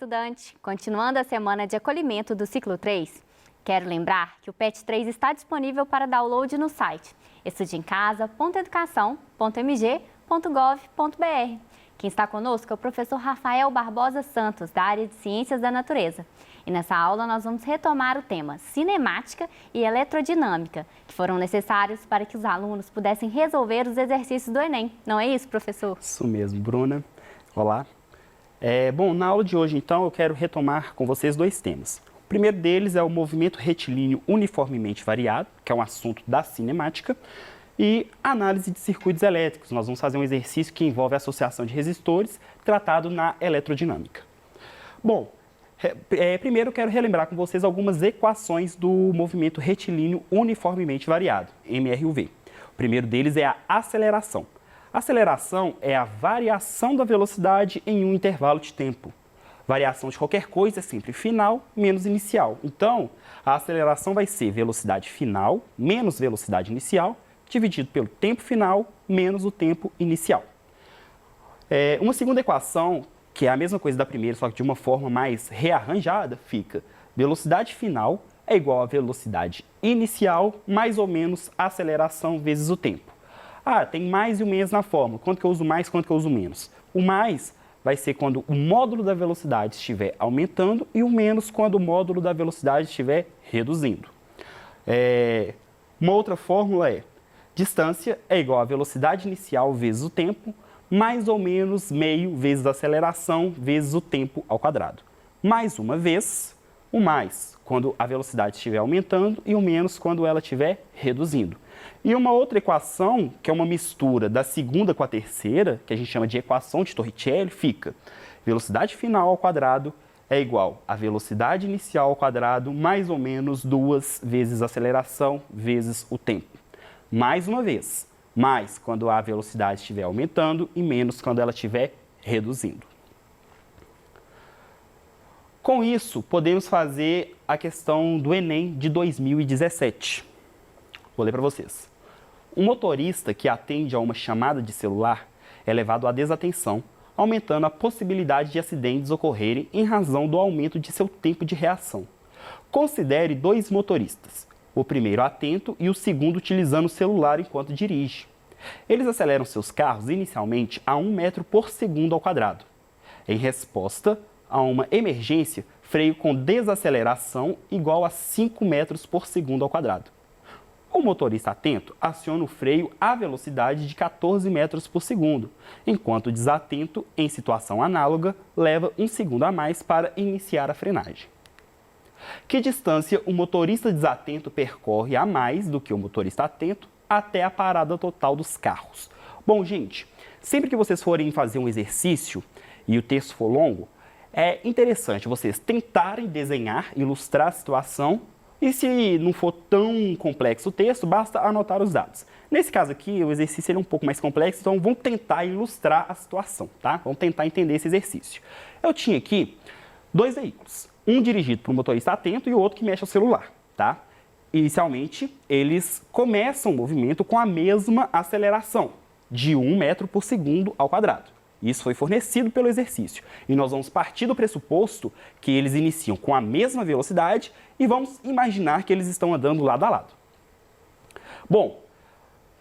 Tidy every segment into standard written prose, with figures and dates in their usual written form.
estudante! Continuando a semana de acolhimento do ciclo 3, quero lembrar que o PET 3 está disponível para download no site estudeemcasa.educação.mg.gov.br. Quem está conosco é o professor Rafael Barbosa Santos, da área de Ciências da Natureza. E nessa aula nós vamos retomar o tema cinemática e eletrodinâmica, que foram necessários para que os alunos pudessem resolver os exercícios do Enem. Não é isso, professor? Isso mesmo, Bruna. Olá. Bom, na aula de hoje, então, eu quero retomar com vocês dois temas. O primeiro deles é o movimento retilíneo uniformemente variado, que é um assunto da cinemática, e análise de circuitos elétricos. Nós vamos fazer um exercício que envolve a associação de resistores, tratado na eletrodinâmica. Bom, primeiro eu quero relembrar com vocês algumas equações do movimento retilíneo uniformemente variado, MRUV. O primeiro deles é a aceleração. A aceleração é a variação da velocidade em um intervalo de tempo. Variação de qualquer coisa é sempre final menos inicial. Então, a aceleração vai ser velocidade final menos velocidade inicial, dividido pelo tempo final menos o tempo inicial. Uma segunda equação, que é a mesma coisa da primeira, só que de uma forma mais rearranjada, fica: velocidade final é igual a velocidade inicial mais ou menos a aceleração vezes o tempo. Ah, tem mais e o menos na fórmula. Quanto que eu uso mais, quanto que eu uso menos? O mais vai ser quando o módulo da velocidade estiver aumentando e o menos quando o módulo da velocidade estiver reduzindo. Uma outra fórmula é: distância é igual a velocidade inicial vezes o tempo, mais ou menos meio vezes a aceleração vezes o tempo ao quadrado. Mais uma vez, o mais quando a velocidade estiver aumentando e o menos quando ela estiver reduzindo. E uma outra equação, que é uma mistura da segunda com a terceira, que a gente chama de equação de Torricelli, fica: velocidade final ao quadrado é igual a velocidade inicial ao quadrado mais ou menos 2 vezes a aceleração vezes o tempo. Mais uma vez, mais quando a velocidade estiver aumentando e menos quando ela estiver reduzindo. Com isso, podemos fazer a questão do Enem de 2017. Vou ler para vocês. Um motorista que atende a uma chamada de celular é levado à desatenção, aumentando a possibilidade de acidentes ocorrerem em razão do aumento de seu tempo de reação. Considere dois motoristas, o primeiro atento e o segundo utilizando o celular enquanto dirige. Eles aceleram seus carros inicialmente a 1 metro por segundo ao quadrado. Em resposta a uma emergência, freio com desaceleração igual a 5 metros por segundo ao quadrado. O motorista atento aciona o freio à velocidade de 14 metros por segundo, enquanto o desatento, em situação análoga, leva 1 segundo a mais para iniciar a frenagem. Que distância o motorista desatento percorre a mais do que o motorista atento até a parada total dos carros? Bom, gente, sempre que vocês forem fazer um exercício e o texto for longo, é interessante vocês tentarem desenhar, ilustrar a situação, e se não for tão complexo o texto, basta anotar os dados. Nesse caso aqui, o exercício é um pouco mais complexo, então vamos tentar ilustrar a situação, tá? Vamos tentar entender esse exercício. Eu tinha aqui dois veículos, um dirigido por um motorista atento e o outro que mexe ao celular, tá? Inicialmente, eles começam o movimento com a mesma aceleração, de 1 metro por segundo ao quadrado. Isso foi fornecido pelo exercício. E nós vamos partir do pressuposto que eles iniciam com a mesma velocidade e vamos imaginar que eles estão andando lado a lado. Bom,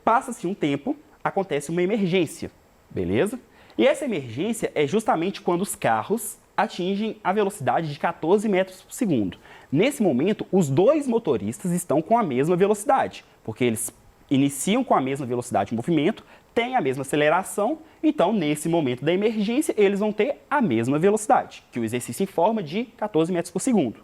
passa-se um tempo, acontece uma emergência, beleza? E essa emergência é justamente quando os carros atingem a velocidade de 14 metros por segundo. Nesse momento, os dois motoristas estão com a mesma velocidade, porque eles iniciam com a mesma velocidade de movimento, têm a mesma aceleração, então, nesse momento da emergência, eles vão ter a mesma velocidade, que o exercício informa de 14 metros por segundo.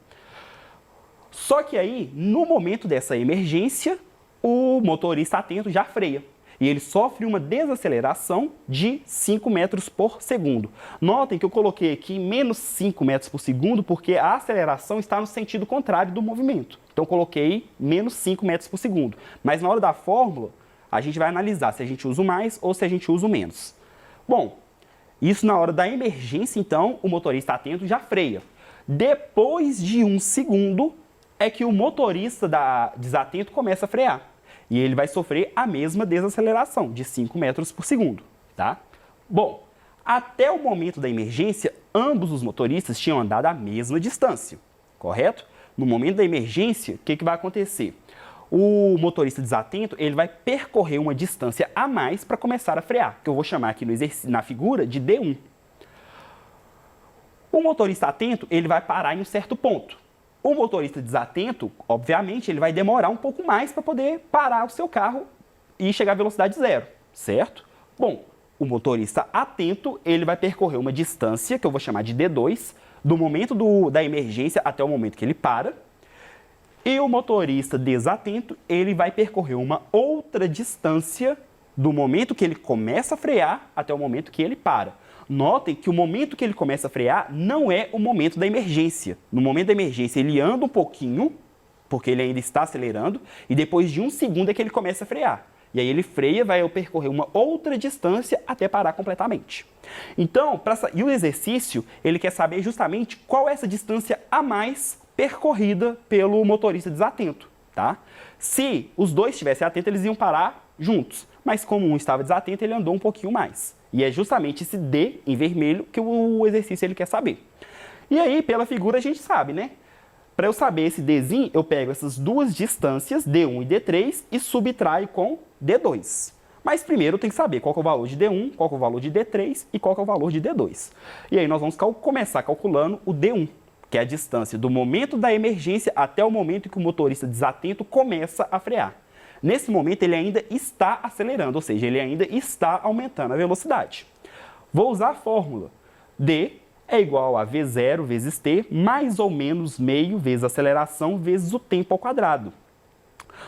Só que aí, no momento dessa emergência, o motorista atento já freia. E ele sofre uma desaceleração de 5 metros por segundo. Notem que eu coloquei aqui menos 5 metros por segundo porque a aceleração está no sentido contrário do movimento. Então, eu coloquei menos 5 metros por segundo. Mas na hora da fórmula, a gente vai analisar se a gente usa o mais ou se a gente usa o menos. Bom, isso na hora da emergência, então, o motorista atento já freia. Depois de 1 segundo é que o motorista desatento começa a frear. E ele vai sofrer a mesma desaceleração, de 5 metros por segundo, tá? Bom, Até o momento da emergência, ambos os motoristas tinham andado a mesma distância, correto? No momento da emergência, o que vai acontecer? O motorista desatento, ele vai percorrer uma distância a mais para começar a frear, que eu vou chamar aqui na figura de D1. O motorista atento, ele vai parar em um certo ponto. O motorista desatento, obviamente, ele vai demorar um pouco mais para poder parar o seu carro e chegar à velocidade zero, certo? Bom, o motorista atento, ele vai percorrer uma distância, que eu vou chamar de D2, do momento da emergência até o momento que ele para. E o motorista desatento, ele vai percorrer uma outra distância do momento que ele começa a frear até o momento que ele para. Notem que o momento que ele começa a frear não é o momento da emergência. No momento da emergência, ele anda um pouquinho, porque ele ainda está acelerando, e depois de um segundo é que ele começa a frear. E aí ele freia, vai percorrer uma outra distância até parar completamente. Então, e o exercício, ele quer saber justamente qual é essa distância a mais percorrida pelo motorista desatento, tá? Se os dois estivessem atentos, eles iam parar juntos. Mas como um estava desatento, ele andou um pouquinho mais. E é justamente esse D em vermelho que o exercício ele quer saber. E aí, pela figura, a gente sabe, né? Para eu saber esse Dzinho, eu pego essas duas distâncias, D1 e D3, e subtraio com D2. Mas primeiro eu tenho que saber qual que é o valor de D1, qual que é o valor de D3 e qual que é o valor de D2. E aí nós vamos começar calculando o D1, que é a distância do momento da emergência até o momento em que o motorista desatento começa a frear. Nesse momento ele ainda está acelerando, ou seja, ele ainda está aumentando a velocidade. Vou usar a fórmula. D é igual a V0 vezes T, mais ou menos meio vezes a aceleração vezes o tempo ao quadrado.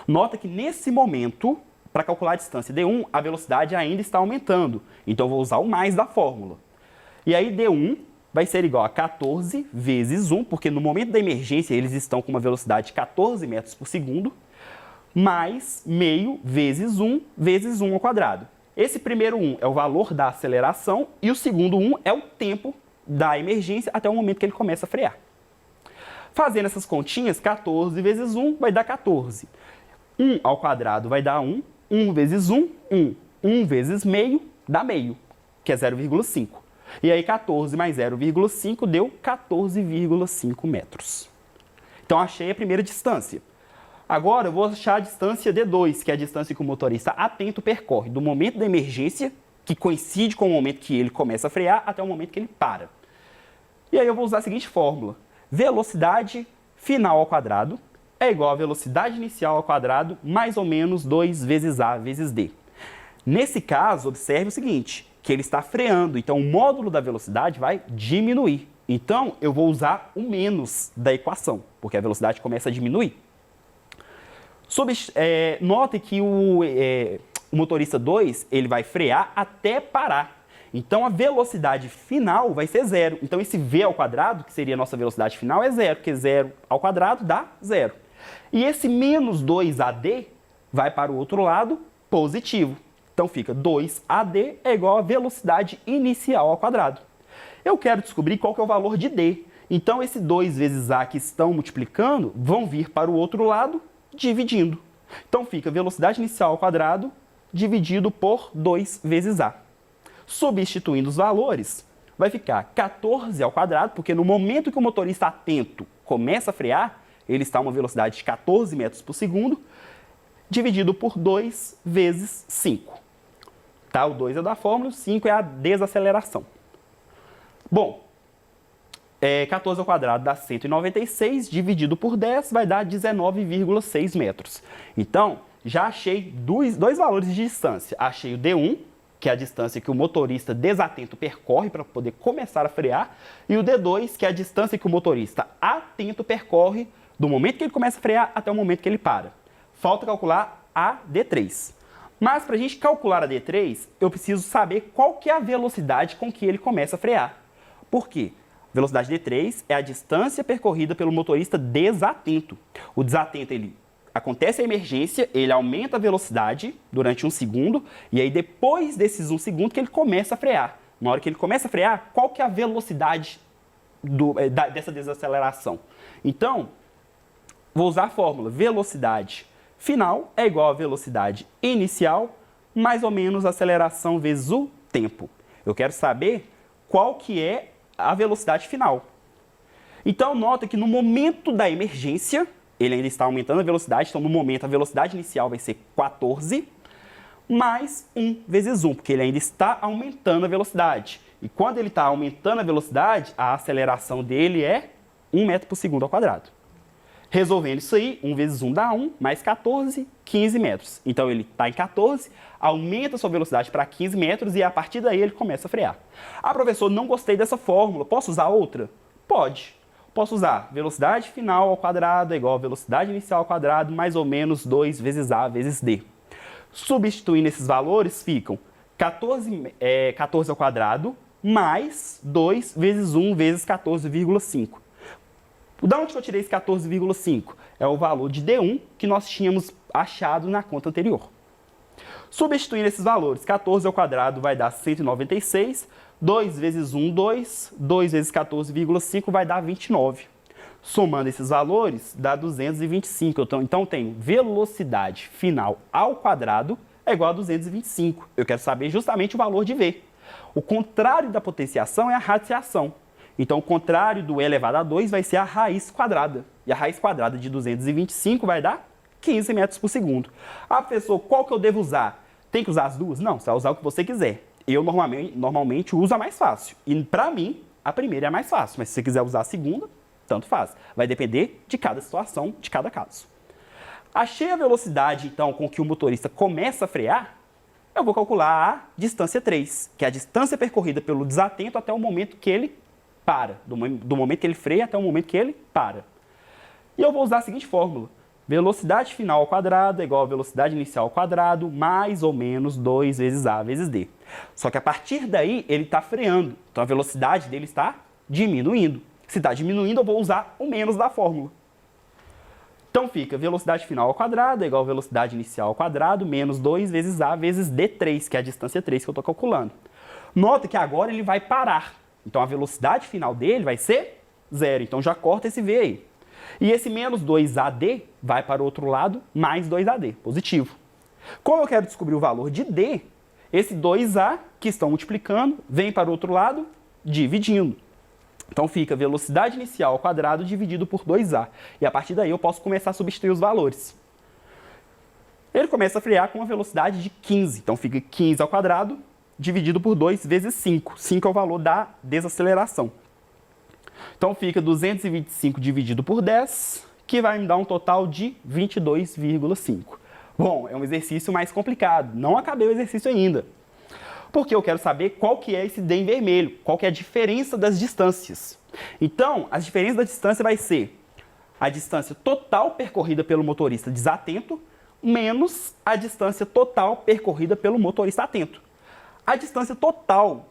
Nota que nesse momento, para calcular a distância D1, a velocidade ainda está aumentando. Então vou usar o mais da fórmula. E aí D1 vai ser igual a 14 vezes 1, porque no momento da emergência eles estão com uma velocidade de 14 metros por segundo, mais meio vezes 1 ao quadrado. Esse primeiro 1 é o valor da aceleração e o segundo 1 é o tempo da emergência até o momento que ele começa a frear. Fazendo essas continhas, 14 vezes 1 vai dar 14. 1 ao quadrado vai dar 1. 1 vezes 1, 1. 1 vezes meio dá meio, que é 0,5. E aí 14 mais 0,5 deu 14,5 metros. Então achei a primeira distância. Agora eu vou achar a distância D2, que é a distância que o motorista atento percorre do momento da emergência, que coincide com o momento que ele começa a frear, até o momento que ele para. E aí eu vou usar a seguinte fórmula. Velocidade final ao quadrado é igual a velocidade inicial ao quadrado mais ou menos 2 vezes A vezes D. Nesse caso, observe o seguinte, que ele está freando, então o módulo da velocidade vai diminuir. Então eu vou usar o menos da equação, porque a velocidade começa a diminuir. Note que o motorista 2 ele vai frear até parar. Então, a velocidade final vai ser zero. Então, esse V ao quadrado, que seria a nossa velocidade final, é zero, porque 0 ao quadrado dá zero. E esse menos 2AD vai para o outro lado positivo. Então, fica 2AD é igual a velocidade inicial ao quadrado. Eu quero descobrir qual que é o valor de D. Então, esse 2 vezes A que estão multiplicando vão vir para o outro lado dividindo. Então, fica velocidade inicial ao quadrado dividido por 2 vezes A. Substituindo os valores, vai ficar 14 ao quadrado, porque no momento que o motorista atento começa a frear, ele está a uma velocidade de 14 metros por segundo, dividido por 2 vezes 5. Tá? O 2 é da fórmula, o 5 é a desaceleração. Bom, 14 ao quadrado dá 196, dividido por 10 vai dar 19,6 metros. Então, já achei dois valores de distância. Achei o D1, que é a distância que o motorista desatento percorre para poder começar a frear, e o D2, que é a distância que o motorista atento percorre do momento que ele começa a frear até o momento que ele para. Falta calcular a D3. Mas para a gente calcular a D3, eu preciso saber qual que é a velocidade com que ele começa a frear. Por quê? Velocidade D3 é a distância percorrida pelo motorista desatento. O desatento, acontece a emergência, ele aumenta a velocidade durante 1 segundo, e aí depois desses 1 segundo que ele começa a frear. Na hora que ele começa a frear, qual que é a velocidade dessa desaceleração? Então, vou usar a fórmula. Velocidade final é igual a velocidade inicial, mais ou menos a aceleração vezes o tempo. Eu quero saber qual que é a velocidade final. Então, nota que no momento da emergência, ele ainda está aumentando a velocidade, então no momento a velocidade inicial vai ser 14, mais 1 vezes 1, porque ele ainda está aumentando a velocidade. E quando ele está aumentando a velocidade, a aceleração dele é 1 metro por segundo ao quadrado. Resolvendo isso aí, 1 vezes 1 dá 1, mais 14, 15 metros. Então ele está em 14, aumenta a sua velocidade para 15 metros e a partir daí ele começa a frear. Ah, professor, não gostei dessa fórmula, posso usar outra? Pode. Posso usar velocidade final ao quadrado é igual a velocidade inicial ao quadrado, mais ou menos 2 vezes A vezes D. Substituindo esses valores, ficam 14 ao quadrado mais 2 vezes 1 vezes 14,5. Da onde que eu tirei esse 14,5? É o valor de D1 que nós tínhamos achado na conta anterior. Substituindo esses valores, 14 ao quadrado vai dar 196, 2 vezes 1, 2, 2 vezes 14,5 vai dar 29. Somando esses valores, dá 225. Então, tenho velocidade final ao quadrado é igual a 225. Eu quero saber justamente o valor de V. O contrário da potenciação é a radiciação. Então, o contrário do e elevado a 2 vai ser a raiz quadrada. E a raiz quadrada de 225 vai dar 15 metros por segundo. Ah, professor, qual que eu devo usar? Tem que usar as duas? Não, você vai usar o que você quiser. Eu normalmente uso a mais fácil. E para mim, a primeira é a mais fácil. Mas se você quiser usar a segunda, tanto faz. Vai depender de cada situação, de cada caso. Achei a velocidade, então, com que o motorista começa a frear, eu vou calcular a distância 3, que é a distância percorrida pelo desatento até o momento que ele para. Do momento que ele freia até o momento que ele para. E eu vou usar a seguinte fórmula. Velocidade final ao quadrado é igual a velocidade inicial ao quadrado, mais ou menos 2 vezes A vezes D. Só que a partir daí, ele está freando. Então, a velocidade dele está diminuindo. Se está diminuindo, eu vou usar o menos da fórmula. Então, fica velocidade final ao quadrado é igual a velocidade inicial ao quadrado, menos 2 vezes A vezes D3, que é a distância 3 que eu estou calculando. Nota que agora ele vai parar. Então, a velocidade final dele vai ser 0. Então, já corta esse V aí. E esse menos 2AD vai para o outro lado, mais 2AD, positivo. Como eu quero descobrir o valor de D, esse 2A que estão multiplicando, vem para o outro lado, dividindo. Então fica velocidade inicial ao quadrado dividido por 2A. E a partir daí eu posso começar a substituir os valores. Ele começa a frear com uma velocidade de 15. Então fica 15 ao quadrado dividido por 2 vezes 5. 5 é o valor da desaceleração. Então fica 225 dividido por 10, que vai me dar um total de 22,5. Bom, é um exercício mais complicado. Não acabei o exercício ainda. Porque eu quero saber qual que é esse D em vermelho, qual que é a diferença das distâncias. Então, a diferença da distância vai ser a distância total percorrida pelo motorista desatento menos a distância total percorrida pelo motorista atento. A distância total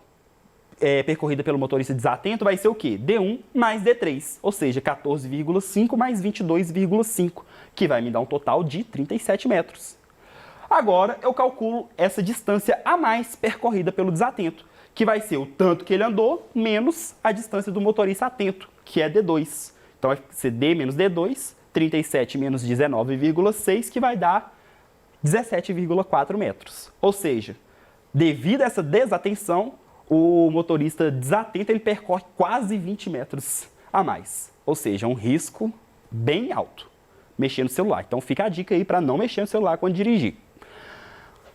percorrida pelo motorista desatento vai ser o quê? D1 mais D3, ou seja, 14,5 mais 22,5, que vai me dar um total de 37 metros. Agora, eu calculo essa distância a mais percorrida pelo desatento, que vai ser o tanto que ele andou menos a distância do motorista atento, que é D2. Então, vai ser D menos D2, 37 menos 19,6, que vai dar 17,4 metros. Ou seja, devido a essa desatenção, o motorista desatento ele percorre quase 20 metros a mais. Ou seja, um risco bem alto mexer no celular. Então fica a dica aí para não mexer no celular quando dirigir.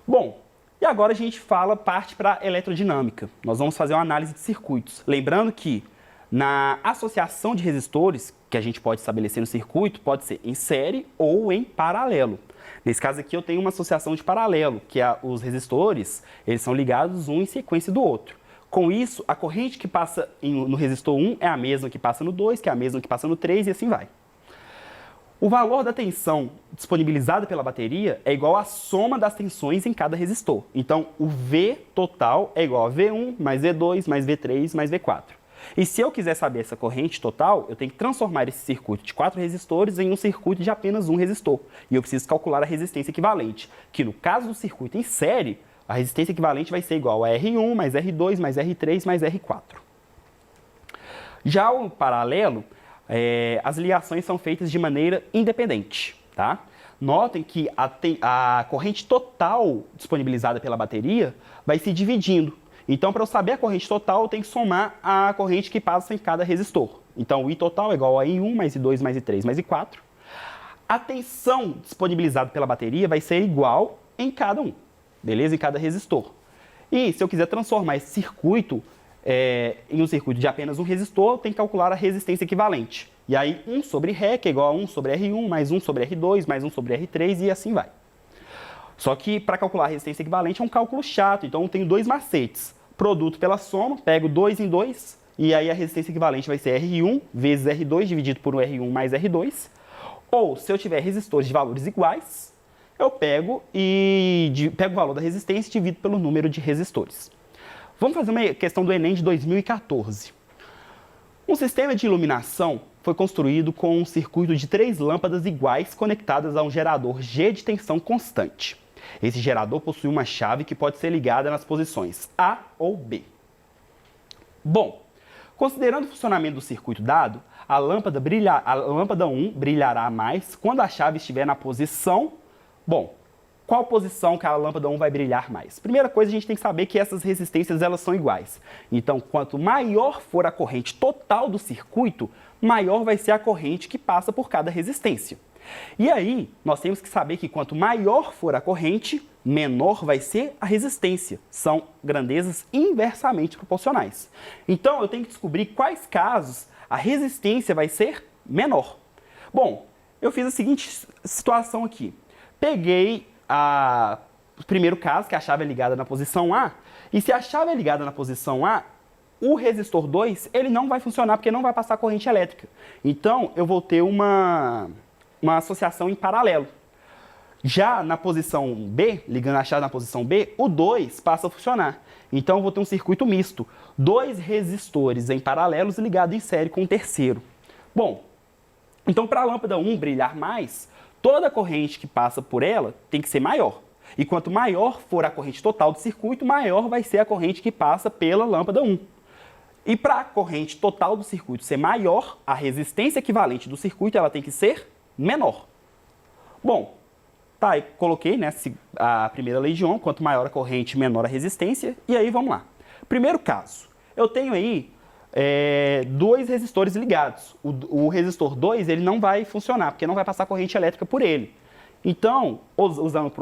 Bom, e agora a gente parte para a eletrodinâmica. Nós vamos fazer uma análise de circuitos. Lembrando que na associação de resistores que a gente pode estabelecer no circuito, pode ser em série ou em paralelo. Nesse caso aqui eu tenho uma associação de paralelo, que os resistores eles são ligados um em sequência do outro. Com isso, a corrente que passa no resistor 1 é a mesma que passa no 2, que é a mesma que passa no 3 e assim vai. O valor da tensão disponibilizada pela bateria é igual à soma das tensões em cada resistor. Então, o V total é igual a V1 mais V2 mais V3 mais V4. E se eu quiser saber essa corrente total, eu tenho que transformar esse circuito de 4 resistores em um circuito de apenas um resistor. E eu preciso calcular a resistência equivalente, que no caso do circuito em série, a resistência equivalente vai ser igual a R1 mais R2 mais R3 mais R4. Já o paralelo, as ligações são feitas de maneira independente, tá? Notem que a corrente total disponibilizada pela bateria vai se dividindo. Então, para eu saber a corrente total, eu tenho que somar a corrente que passa em cada resistor. Então, o I total é igual a I1 mais I2 mais I3 mais I4. A tensão disponibilizada pela bateria vai ser igual em cada um, beleza? Em cada resistor. E se eu quiser transformar esse circuito em um circuito de apenas um resistor, eu tenho que calcular a resistência equivalente. E aí, 1 sobre REC é igual a 1 sobre R1, mais 1 sobre R2, mais 1 sobre R3 e assim vai. Só que para calcular a resistência equivalente é um cálculo chato, então eu tenho dois macetes. Produto pela soma, pego 2 em 2, e aí a resistência equivalente vai ser R1 vezes R2 dividido por R1 mais R2. Ou, se eu tiver resistores de valores iguais, eu pego o valor da resistência e divido pelo número de resistores. Vamos fazer uma questão do Enem de 2014. Um sistema de iluminação foi construído com um circuito de 3 lâmpadas iguais conectadas a um gerador G de tensão constante. Esse gerador possui uma chave que pode ser ligada nas posições A ou B. Bom, considerando o funcionamento do circuito dado, a lâmpada 1 brilhará mais quando a chave estiver na posição... Bom, qual posição que a lâmpada 1 vai brilhar mais? Primeira coisa, a gente tem que saber que essas resistências elas são iguais. Então, quanto maior for a corrente total do circuito, maior vai ser a corrente que passa por cada resistência. E aí, nós temos que saber que quanto maior for a corrente, menor vai ser a resistência. São grandezas inversamente proporcionais. Então, eu tenho que descobrir quais casos a resistência vai ser menor. Bom, eu fiz a seguinte situação aqui. Peguei o primeiro caso, que a chave é ligada na posição A, e se a chave é ligada na posição A, o resistor 2 ele não vai funcionar porque não vai passar corrente elétrica. Então, eu vou ter uma associação em paralelo. Já na posição B, ligando a chave na posição B, o 2 passa a funcionar. Então, eu vou ter um circuito misto. 2 resistores em paralelos ligados em série com o terceiro. Bom, então para a lâmpada 1 brilhar mais, toda a corrente que passa por ela tem que ser maior. E quanto maior for a corrente total do circuito, maior vai ser a corrente que passa pela lâmpada 1. E para a corrente total do circuito ser maior, a resistência equivalente do circuito ela tem que ser menor. Bom, tá, eu coloquei a primeira lei de Ohm, quanto maior a corrente, menor a resistência. E aí vamos lá. Primeiro caso, eu tenho aí 2 resistores ligados. O resistor 2 ele não vai funcionar, porque não vai passar corrente elétrica por ele. Então, usando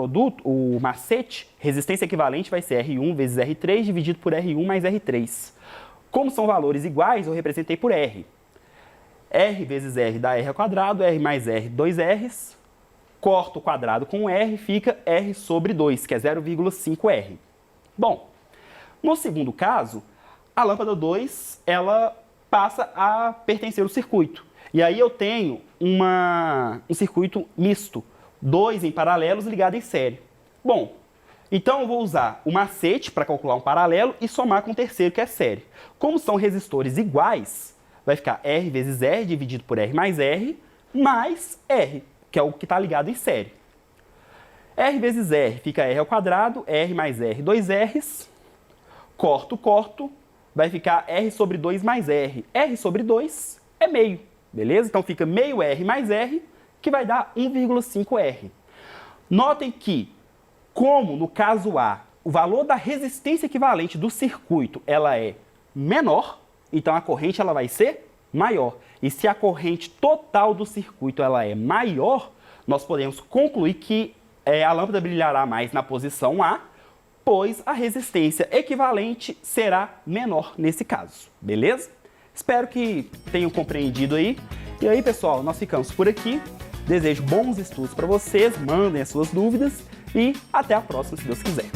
o macete, resistência equivalente vai ser R1 vezes R3 dividido por R1 mais R3. Como são valores iguais, eu representei por R. R vezes R dá R ao quadrado, R mais R, 2 R's. Corto o quadrado com R, fica R sobre 2, que é 0,5R. Bom, no segundo caso, a lâmpada 2 ela passa a pertencer ao circuito. E aí eu tenho um circuito misto, 2 em paralelos ligados em série. Bom, então eu vou usar o macete para calcular um paralelo e somar com o terceiro, que é série. Como são resistores iguais, vai ficar R vezes R dividido por R, mais R que é o que está ligado em série. R vezes R fica R ao quadrado, R mais R, 2 R's. Corto, vai ficar R sobre 2 mais R. R sobre 2 é meio, beleza? Então fica meio R mais R, que vai dar 1,5R. Notem que, como no caso A, o valor da resistência equivalente do circuito ela é menor, então a corrente ela vai ser maior. E se a corrente total do circuito ela é maior, nós podemos concluir que a lâmpada brilhará mais na posição A, pois a resistência equivalente será menor nesse caso, beleza? Espero que tenham compreendido aí. E aí, pessoal, nós ficamos por aqui. Desejo bons estudos para vocês, mandem as suas dúvidas e até a próxima, se Deus quiser.